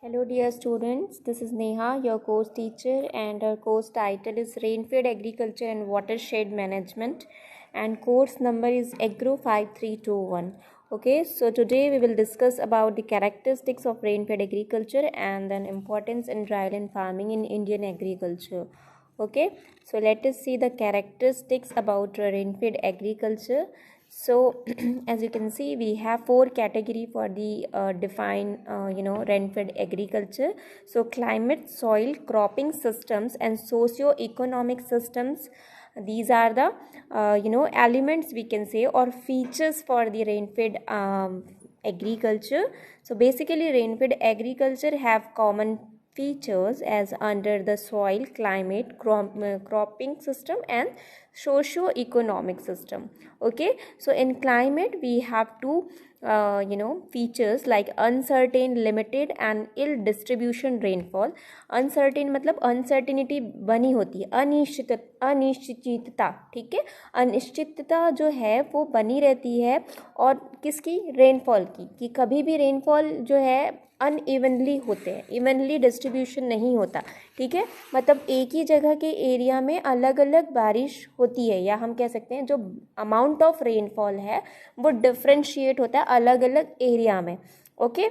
Hello dear students, this is Neha, your course teacher, and our course title is Rainfed Agriculture and Watershed Management, and course number is Agro 5321. Okay, so today we will discuss about the characteristics of rainfed agriculture and then importance in dryland farming in Indian agriculture. Okay, so let us see the characteristics about rainfed agriculture. So as you can see, we have four category for the define rainfed agriculture. So climate, soil, cropping systems and socio-economic systems, these are the elements we can say or features for the rainfed agriculture. So basically rainfed agriculture have common features as under the soil, climate, cropping system and socio-economic system. Okay, so in climate we have two features like uncertain, limited and ill distribution rainfall. Uncertain मतलब uncertainty बनी होती है, अनिश्चितता, ठीक है, अनिश्चितता जो है वो बनी रहती है और किसकी, रेनफॉल की, कि कभी भी रेनफॉल जो है अनइवनली होते हैं, इवनली डिस्ट्रीब्यूशन नहीं होता, ठीक है, मतलब एक ही जगह के एरिया में अलग अलग बारिश होती है, या हम कह सकते हैं जो अमाउंट ऑफ रेनफॉल है वो डिफ्रेंशिएट होता है अलग अलग एरिया में. ओके,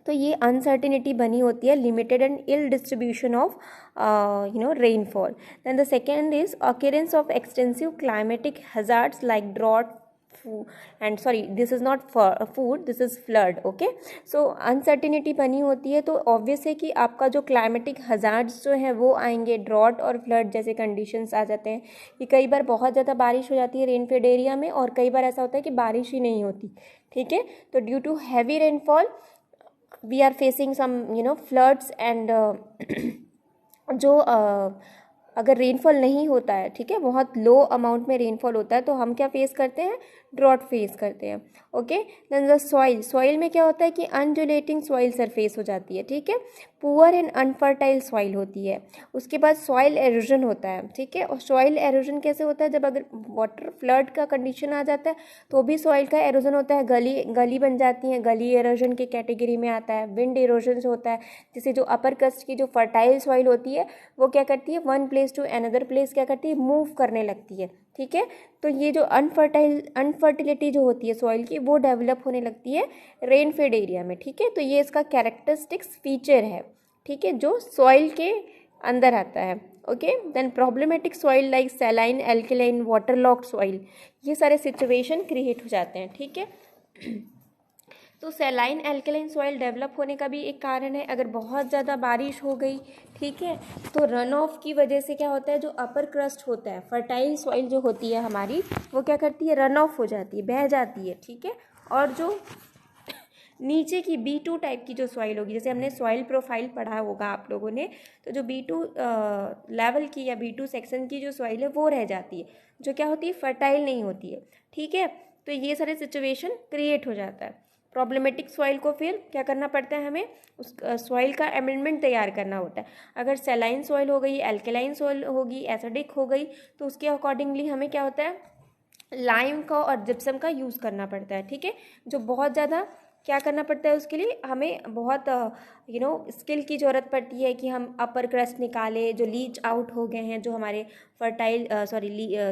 तो ये अनसर्टिनिटी बनी होती है, limited and ill distribution of rainfall. Then the second is occurrence of extensive climatic hazards like drought and sorry this is not food, this is flood. Okay, so uncertainty बनी होती है तो obvious है कि आपका जो क्लाइमेटिक हजार्ड्स जो हैं वो आएंगे, ड्रॉट और फ्लड जैसे कंडीशंस आ जाते हैं कि कई बार बहुत ज़्यादा बारिश हो जाती है रेनफेड एरिया में और कई बार ऐसा होता है कि बारिश ही नहीं होती, ठीक है, तो due to heavy rainfall we are facing some floods and जो अगर रेनफॉल नहीं होता है, ठीक है, बहुत लो अमाउंट में रेनफॉल होता है तो हम क्या फेस करते हैं, ड्रॉट फेस करते हैं. ओके, देन द सॉइल में क्या होता है कि अनजुलेटिंग सॉइल सरफेस हो जाती है, ठीक है, पुअर एंड अनफर्टाइल सॉइल होती है. उसके बाद सॉइल एरोजन होता है, ठीक है, और सॉइल एरोजन कैसे होता है, जब अगर वाटर फ्लड का कंडीशन आ जाता है तो भी सॉइल का एरोजन होता है, गली बन जाती है, गली एरोजन की कैटेगरी में आता है. विंड एरोजन होता है, जिससे जो अपर क्रस्ट की जो फर्टाइल सॉइल होती है वो क्या करती है, one place to another place क्या करती है, मूव करने लगती है, ठीक है, तो ये जो अनफर्टिलिटी जो होती है सॉइल की वो डेवलप होने लगती है रेनफेड एरिया में, ठीक है, तो ये इसका कैरेक्टरिस्टिक्स फीचर है, ठीक है, जो सॉइल के अंदर आता है. Okay, then problematic soil like saline, alkaline, water logged soil, ये सारे सिचुएशन क्रिएट हो जाते हैं, ठीक है. तो सैलाइन एल्कलाइन सॉइल डेवलप होने का भी एक कारण है, अगर बहुत ज़्यादा बारिश हो गई, ठीक है, तो रन ऑफ की वजह से क्या होता है, जो अपर क्रस्ट होता है, फर्टाइल सॉइल जो होती है हमारी, वो क्या करती है, रन ऑफ हो जाती है, बह जाती है, ठीक है, और जो नीचे की B2 टाइप की जो सॉइल होगी, जैसे हमने सॉइल प्रोफाइल पढ़ा होगा आप लोगों ने, तो जो B2 लेवल की या B2 सेक्शन की जो सॉइल है वो रह जाती है, जो क्या होती है, फर्टाइल नहीं होती है, ठीक है, तो ये सारे सिचुएशन क्रिएट हो जाता है. प्रॉब्लमेटिक सॉइल को फिर क्या करना पड़ता है, हमें उस सॉइल का अमेंडमेंट तैयार करना होता है. अगर सैलाइन सॉइल हो गई, एल्कलाइन सॉइल होगी, एसिडिक हो गई, तो उसके अकॉर्डिंगली हमें क्या होता है, लाइम का और जिप्सम का यूज़ करना पड़ता है, ठीक है, जो बहुत ज़्यादा क्या करना पड़ता है, उसके लिए हमें बहुत स्किल की ज़रूरत पड़ती है कि हम अपर क्रस्ट निकाले, जो लीच आउट हो गए हैं, जो हमारे फर्टाइल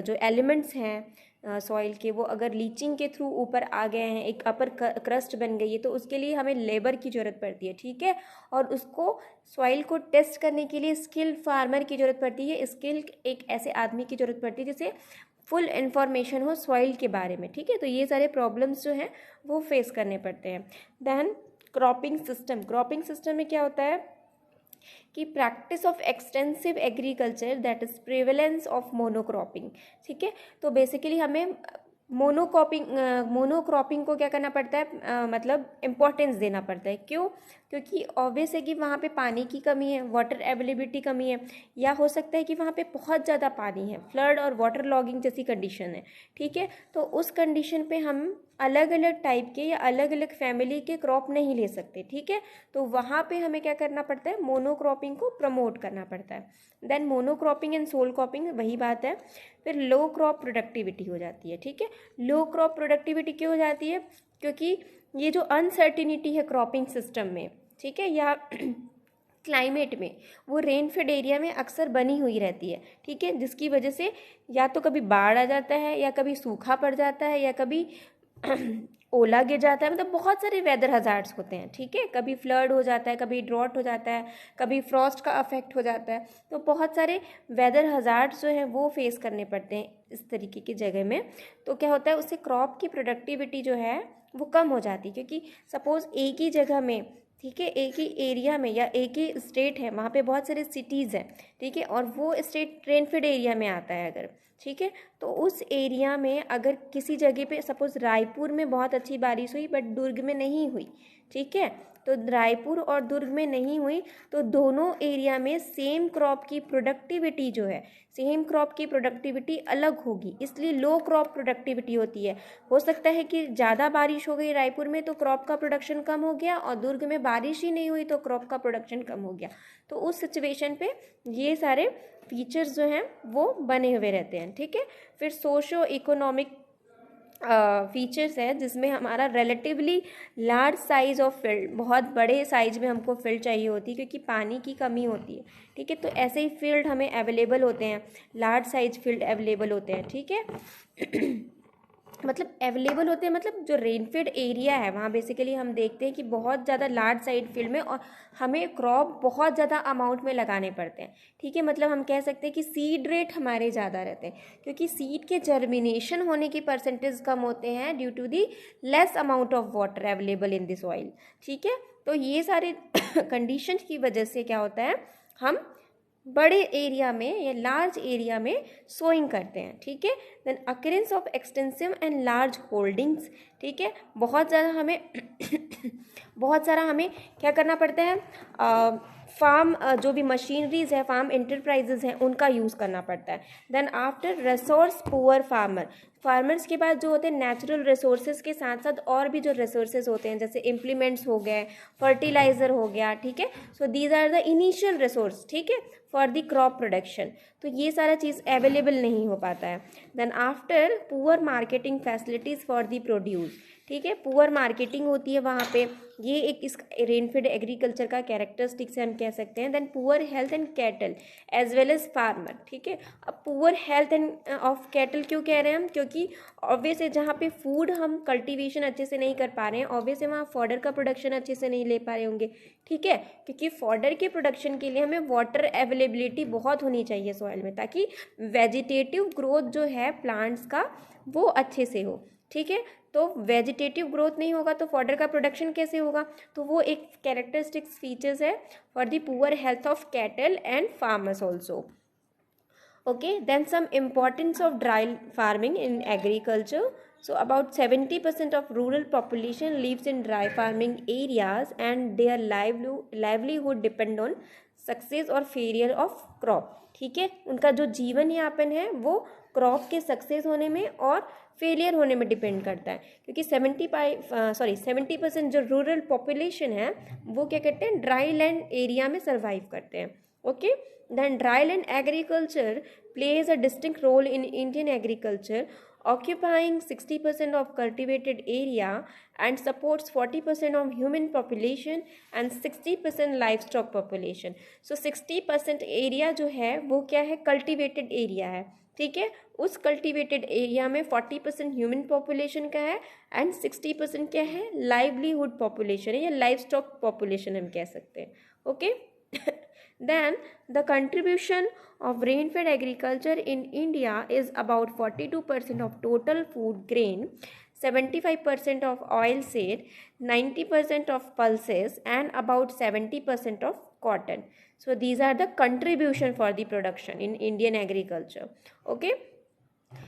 जो एलिमेंट्स हैं सॉइल के, वो अगर लीचिंग के थ्रू ऊपर आ गए हैं, एक अपर क्रस्ट बन गई है, तो उसके लिए हमें लेबर की ज़रूरत पड़ती है, ठीक है, और उसको सॉइल को टेस्ट करने के लिए स्किल फार्मर की ज़रूरत पड़ती है, स्किल एक ऐसे आदमी की ज़रूरत पड़ती है जिसे फुल इन्फॉर्मेशन हो सॉइल के बारे में, ठीक है, तो ये सारे प्रॉब्लम्स जो हैं वो फेस करने पड़ते हैं. देन क्रॉपिंग सिस्टम में क्या होता है कि practice of extensive agriculture that is prevalence of monocropping, ठीक है, तो बेसिकली हमें मोनोक्रॉपिंग को क्या करना पड़ता है, मतलब इम्पोर्टेंस देना पड़ता है. क्यों, क्योंकि ऑब्वियस है कि वहाँ पे पानी की कमी है, वाटर अवेलेबिलिटी कमी है, या हो सकता है कि वहाँ पे बहुत ज़्यादा पानी है, फ्लड और वाटर लॉगिंग जैसी कंडीशन है, ठीक है, तो उस कंडीशन पे हम अलग अलग टाइप के या अलग अलग फैमिली के क्रॉप नहीं ले सकते, ठीक है, तो वहाँ पे हमें क्या करना पड़ता है, मोनोक्रॉपिंग को प्रमोट करना पड़ता है. Then monocropping and sole cropping वही बात है. फिर लो क्रॉप प्रोडक्टिविटी हो जाती है, ठीक है, लो क्रॉप प्रोडक्टिविटी क्यों हो जाती है, क्योंकि ये जो अनसर्टिनिटी है क्रॉपिंग सिस्टम में, ठीक है, या क्लाइमेट में वो रेनफेड एरिया में अक्सर बनी हुई रहती है, ठीक है, जिसकी वजह से या तो कभी बाढ़ आ जाता है, या कभी सूखा पड़ जाता है, या कभी ओला गिर जाता है, मतलब बहुत सारे वेदर हजार्ड्स होते हैं, ठीक है, कभी फ्लड हो जाता है, कभी ड्रॉट हो जाता है, कभी फ्रॉस्ट का अफेक्ट हो जाता है, तो बहुत सारे वेदर हजार्ड्स जो हैं वो फेस करने पड़ते हैं इस तरीके की जगह में। तो क्या होता है, उससे क्रॉप की प्रोडक्टिविटी जो है वो कम हो जाती है, क्योंकि सपोज एक ही जगह में, ठीक है, एक ही एरिया में या एक ही स्टेट है, वहाँ पे बहुत सारे सिटीज़ हैं, ठीक है, और वो स्टेट रेनफेड एरिया में आता है अगर, ठीक है, तो उस एरिया में अगर किसी जगह पे सपोज रायपुर में बहुत अच्छी बारिश हुई बट दुर्ग में नहीं हुई, ठीक है, तो रायपुर और दुर्ग में नहीं हुई, तो दोनों एरिया में सेम क्रॉप की प्रोडक्टिविटी जो है, सेम क्रॉप की प्रोडक्टिविटी अलग होगी, इसलिए लो क्रॉप प्रोडक्टिविटी होती है। हो सकता है कि ज़्यादा बारिश हो गई रायपुर में तो क्रॉप का प्रोडक्शन कम हो गया, और दुर्ग में बारिश ही नहीं हुई तो क्रॉप का प्रोडक्शन कम हो गया। तो उस सिचुएशन पे ये सारे फीचर्स जो हैं वो बने हुए रहते हैं, ठीक है। फिर सोशो इकोनॉमिक फीचर्स है, जिसमें हमारा relatively large size of field, बहुत बड़े साइज में हमको फील्ड चाहिए होती है क्योंकि पानी की कमी होती है, ठीक है, तो ऐसे ही फील्ड हमें अवेलेबल होते हैं, लार्ज साइज फील्ड अवेलेबल होते हैं, ठीक है। मतलब अवेलेबल होते हैं, मतलब जो रेनफेड एरिया है वहाँ बेसिकली हम देखते हैं कि बहुत ज़्यादा लार्ज साइड फील्ड में, और हमें क्रॉप बहुत ज़्यादा अमाउंट में लगाने पड़ते हैं, ठीक है, मतलब हम कह सकते हैं कि सीड रेट हमारे ज़्यादा रहते हैं, क्योंकि सीड के जर्मिनेशन होने की परसेंटेज कम होते हैं due to the less amount of water available in the soil, ठीक है। तो ये सारे कंडीशन की वजह से क्या होता है, हम बड़े एरिया में या लार्ज एरिया में सोइंग करते हैं, ठीक है। Then occurrence of extensive and large holdings, ठीक है, बहुत ज़्यादा हमें बहुत सारा हमें क्या करना पड़ता है, फार्म जो भी मशीनरीज है, फार्म इंटरप्राइजेज हैं, उनका यूज़ करना पड़ता है। Then after resource poor farmers के पास जो होते हैं नेचुरल रिसोर्सेज के साथ साथ और भी जो रिसोर्सेज होते हैं, जैसे इम्प्लीमेंट्स हो गए, फर्टिलाइज़र हो गया, ठीक है, so these are the initial resource, ठीक है, फॉर द क्रॉप प्रोडक्शन, तो ये सारा चीज़ अवेलेबल नहीं हो पाता है। Then after poor marketing facilities for the produce, ठीक है, पुअर मार्केटिंग होती है वहाँ पे, ये एक इस रेनफेड एग्रीकल्चर का कैरेक्टरिस्टिक्स है हम कह सकते हैं। Then poor health and cattle as well as farmer, ठीक है। अब poor health and of cattle क्यों कह रहे हैं हम, क्योंकि ऑब्वियस है जहाँ पे फूड हम कल्टीवेशन अच्छे से नहीं कर पा रहे हैं, ऑब्वियस है वहाँ फॉडर का प्रोडक्शन अच्छे से नहीं ले पा रहे होंगे, ठीक है, क्योंकि फॉडर के प्रोडक्शन के लिए हमें वाटर अवेलेबिलिटी बहुत होनी चाहिए सॉइल में, ताकि वेजिटेटिव ग्रोथ जो है प्लांट्स का वो अच्छे से हो, ठीक है। तो वेजिटेटिव ग्रोथ नहीं होगा तो फॉडर का प्रोडक्शन कैसे होगा, तो वो एक कैरेक्टरिस्टिक्स फीचर्स है for the poor health of cattle and farmers also. Okay, then some importance of dry farming in agriculture. So about 70% of rural population lives in dry farming areas and their livelihood depend on success और failure of crop, ठीक है, उनका जो जीवन यापन है वो crop के सक्सेस होने में और फेलियर होने में डिपेंड करता है, क्योंकि 70% जो रूरल पॉपुलेशन है वो क्या करते हैं, ड्राई लैंड एरिया में सर्वाइव करते हैं। Okay, then dryland agriculture plays a distinct role in Indian agriculture, occupying 60% of cultivated area and supports 40% of human population and 60% livestock population. So 60% area जो है वो क्या है, कल्टिवेटेड एरिया है, ठीक है, उस कल्टिवेटेड एरिया में 40% ह्यूमन पॉपुलेशन का है एंड 60% क्या है, लाइवलीहुड पॉपुलेशन है या लाइव स्टॉक पॉपुलेशन हम कह सकते हैं। Okay Then the contribution of rain-fed agriculture in India is about 42% of total food grain, 75% of oil seed, 90% of pulses, and about 70% of cotton. So these are the contribution for the production in Indian agriculture. Okay.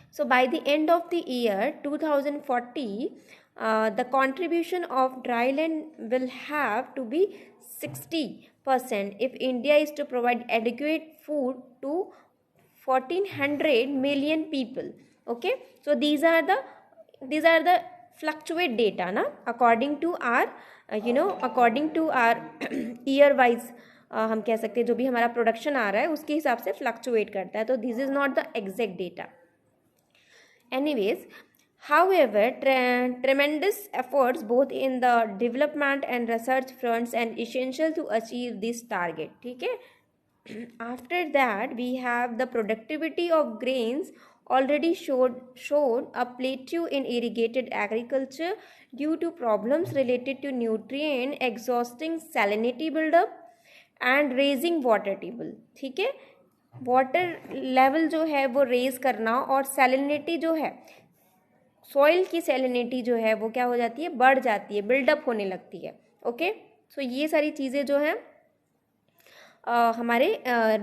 So by the end of the year 2040, the contribution of dryland will have to be 60% if India is to provide adequate food to 1400 million people. Okay, so these are the fluctuate data na, according to our according to our year wise हम कह सकते हैं जो भी हमारा production आ रहा है उसके हिसाब से फ्लक्चुएट करता है, तो this is not the exact data. Anyways However, tremendous efforts both in the development and research fronts and essential to achieve this target. ठीक है. After that, we have the productivity of grains already showed a plateau in irrigated agriculture due to problems related to nutrient exhausting salinity buildup and raising water table. ठीक है. Water level जो है वो raise करना और salinity जो है, soil की सैलिनिटी जो है वो क्या हो जाती है, बढ़ जाती है, बिल्डअप होने लगती है. ओके. सो ये सारी चीज़ें जो हैं हमारे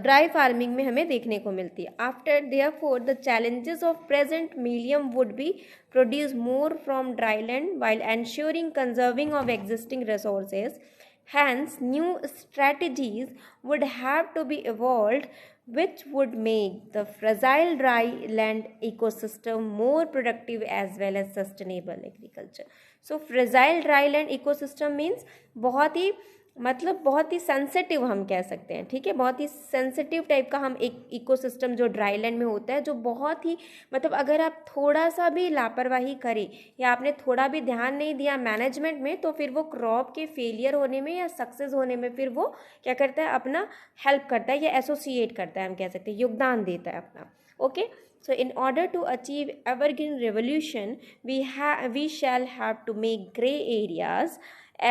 ड्राई फार्मिंग में हमें देखने को मिलती है. After therefore the challenges of present medium would be produce more from dry land while ensuring conserving of existing resources. Hence, new strategies would have to be evolved which would make the fragile dry land ecosystem more productive as well as sustainable agriculture. So, fragile dry land ecosystem means बहुत ही मतलब बहुत ही sensitive हम कह सकते हैं. ठीक है. बहुत ही सेंसिटिव टाइप का हम एक इकोसिस्टम जो ड्राई लैंड में होता है, जो बहुत ही मतलब अगर आप थोड़ा सा भी लापरवाही करें या आपने थोड़ा भी ध्यान नहीं दिया मैनेजमेंट में, तो फिर वो क्रॉप के फेलियर होने में या सक्सेस होने में फिर वो क्या करता है, अपना हेल्प करता है या एसोसिएट करता है, हम कह सकते हैं योगदान देता है अपना. Okay. So in order to achieve evergreen revolution, we shall have to make gray areas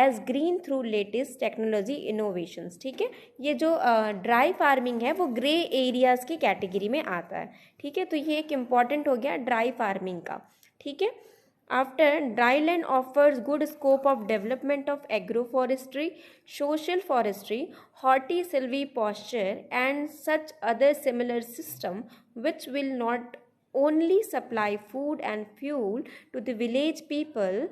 as green through latest technology innovations. ठीक है. ये जो ड्राई फार्मिंग है वो ग्रे एरियाज की कैटेगरी में आता है. ठीक है. तो ये एक इम्पॉर्टेंट हो गया ड्राई फार्मिंग का. ठीक है. After, dryland offers good scope of development of agroforestry, social forestry, horti-silviculture and such other similar system which will not only supply food and fuel to the village people,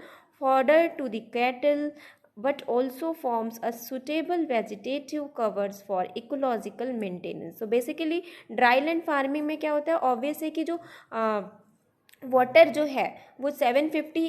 fodder to the cattle, but also forms a suitable vegetative covers for ecological maintenance. So basically dryland farming में क्या होता है, obvious है कि जो water जो है वो 750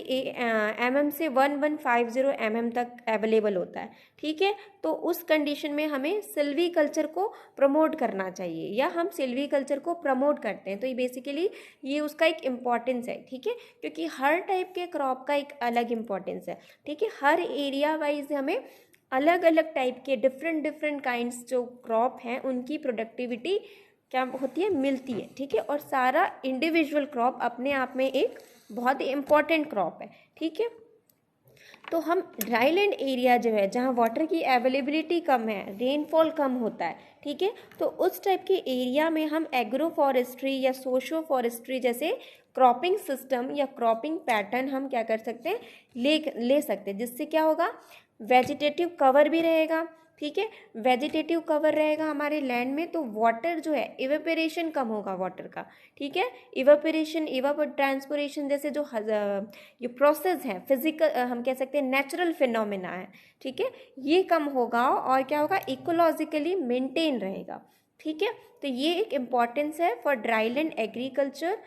mm से 1150 mm तक अवेलेबल होता है. ठीक है. तो उस कंडीशन में हमें सिल्वी कल्चर को प्रमोट करना चाहिए या हम सिल्वी कल्चर को प्रमोट करते हैं. तो ये बेसिकली ये उसका एक इम्पॉर्टेंस है. ठीक है. क्योंकि हर टाइप के क्रॉप का एक अलग इम्पॉर्टेंस है. ठीक है. हर एरिया वाइज हमें अलग अलग टाइप के डिफरेंट काइंड्स जो क्रॉप हैं उनकी प्रोडक्टिविटी क्या होती है, मिलती है. ठीक है. और सारा इंडिविजुअल क्रॉप अपने आप में एक बहुत ही इम्पॉर्टेंट क्रॉप है. ठीक है. तो हम ड्राईलैंड एरिया जो है जहाँ वाटर की अवेलेबिलिटी कम है, रेनफॉल कम होता है. ठीक है. तो उस टाइप के एरिया में हम एग्रो फॉरेस्ट्री या सोशो फॉरेस्ट्री जैसे क्रॉपिंग सिस्टम या क्रॉपिंग पैटर्न हम क्या कर सकते हैं, ले सकते हैं. जिससे क्या होगा, वेजिटेटिव कवर भी रहेगा. ठीक है. वेजिटेटिव कवर रहेगा हमारे लैंड में, तो वाटर जो है इवेपोरेशन कम होगा वाटर का. ठीक है. इवेपोरेशन, ट्रांसपोरेशन जैसे जो ये प्रोसेस है फिजिकल, हम कह सकते हैं नेचुरल फिनोमेना है. ठीक है. ये कम होगा और क्या होगा, इकोलॉजिकली मेंटेन रहेगा. ठीक है. तो ये एक इम्पॉर्टेंस है for dryland agriculture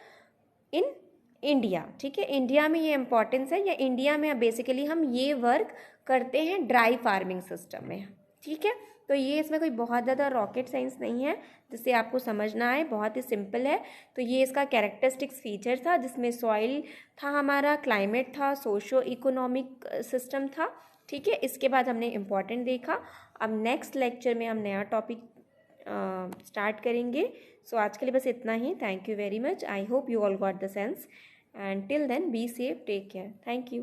in India. ठीक है. इंडिया में ये इम्पॉर्टेंस है, या इंडिया में बेसिकली हम ये वर्क करते हैं ड्राई फार्मिंग सिस्टम में. ठीक है. तो ये इसमें कोई बहुत ज़्यादा रॉकेट साइंस नहीं है जिससे आपको समझना है, बहुत ही सिंपल है. तो ये इसका कैरेक्टरिस्टिक्स फीचर था जिसमें सॉइल था, हमारा क्लाइमेट था, सोशो इकोनॉमिक सिस्टम था. ठीक है. इसके बाद हमने इम्पॉर्टेंट देखा. अब नेक्स्ट लेक्चर में हम नया टॉपिक स्टार्ट करेंगे. सो आज के लिए बस इतना ही. Thank you very much. I hope you all got the sense, and till then be safe, take care. Thank you.